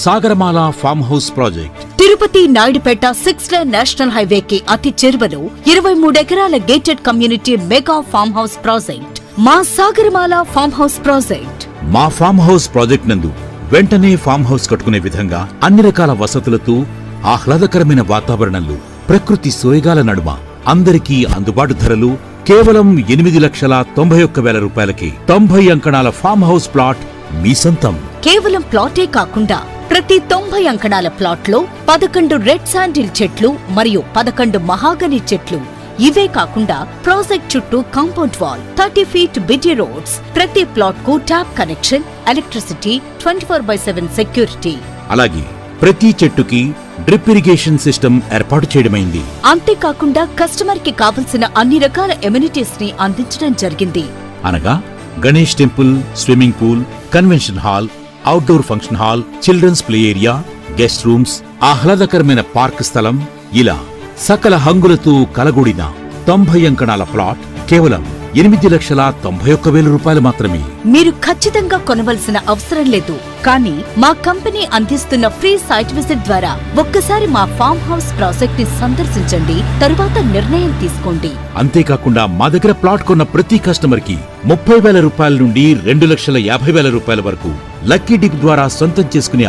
Sagarmala farm house project Tirupati Naidupeta 6 lane national హైవేకి అతి చేరువలో 23 ఎకరాల gated community mega farm house project మా సాగరమాల ఫామ్ హౌస్ ప్రాజెక్ట్. మా ఫామ్ హౌస్ ప్రాజెక్ట్ నందు వెంటనే ఫామ్ హౌస్ కట్టుకునే విధంగా అన్ని రకాల వసతులతో ఆహ్లాదకరమైన వాతావరణంలో ప్రకృతి సోయగాల నడుమ అందరికీ అందుబాటు ధరలు కేవలం 8,91,000 రూపాయలకి 90 అంకణాల ఫామ్ హౌస్ ప్లాట్ మీ సొంతం. కేవలం ప్లాటే కాకుండా ప్రతి 90 అంకణాల ప్లాట్ లో 11 రెడ్ శాండిల్ చెట్లు మరియు 11 మహాగని చెట్లు. ఇవే కాకుండా ప్రాజెక్ట్ చుట్టూ compound wall, 30 feet busy roads, ప్రతి ప్లాట్ కు ట్యాప్ కనెక్షన్, ఎలక్ట్రిసిటీ, 24/7 సెక్యూరిటీ. అలాగే ప్రతి చెట్టుకి డ్రిప్ ఇరిగేషన్ సిస్టమ్ ఏర్పాటు చేయడమైంది. అంతేకాకుండా కస్టమర్ కి కావలసిన అన్ని రకాల ఎమ్యూనిటీస్ ని అందించడం జరిగింది. అనగా Ganesh temple, swimming pool, convention hall, outdoor function hall, children's play area, guest rooms, ఆహ్లాదకరమైన పార్క్ స్థలం, ఇలా సకల హంగులతో కలగూడిన 90 అంకణాల ప్లాట్ కేవలం 8,91,000 రూపాయలు మాత్రమే. మీరు ఖచ్చితంగా కొనవలసిన అవసరం లేదు. కానీ మా కంపెనీ అందిస్తున్న ఫ్రీ సైట్ విజిట్ ద్వారా ఒక్కసారి మా ఫామ్ హౌస్ ప్రాజెక్ట్ ని సందర్శించండి, తరువాత నిర్ణయం తీసుకోండి. అంతేకాకుండా మా దగ్గర ప్లాట్ కొన్న ప్రతి కస్టమర్ కి 30,000 రూపాయల నుండి 2,50,000 రూపాయల వరకు లక్కీ డిప్ ద్వారా సొంతం చేసుకునే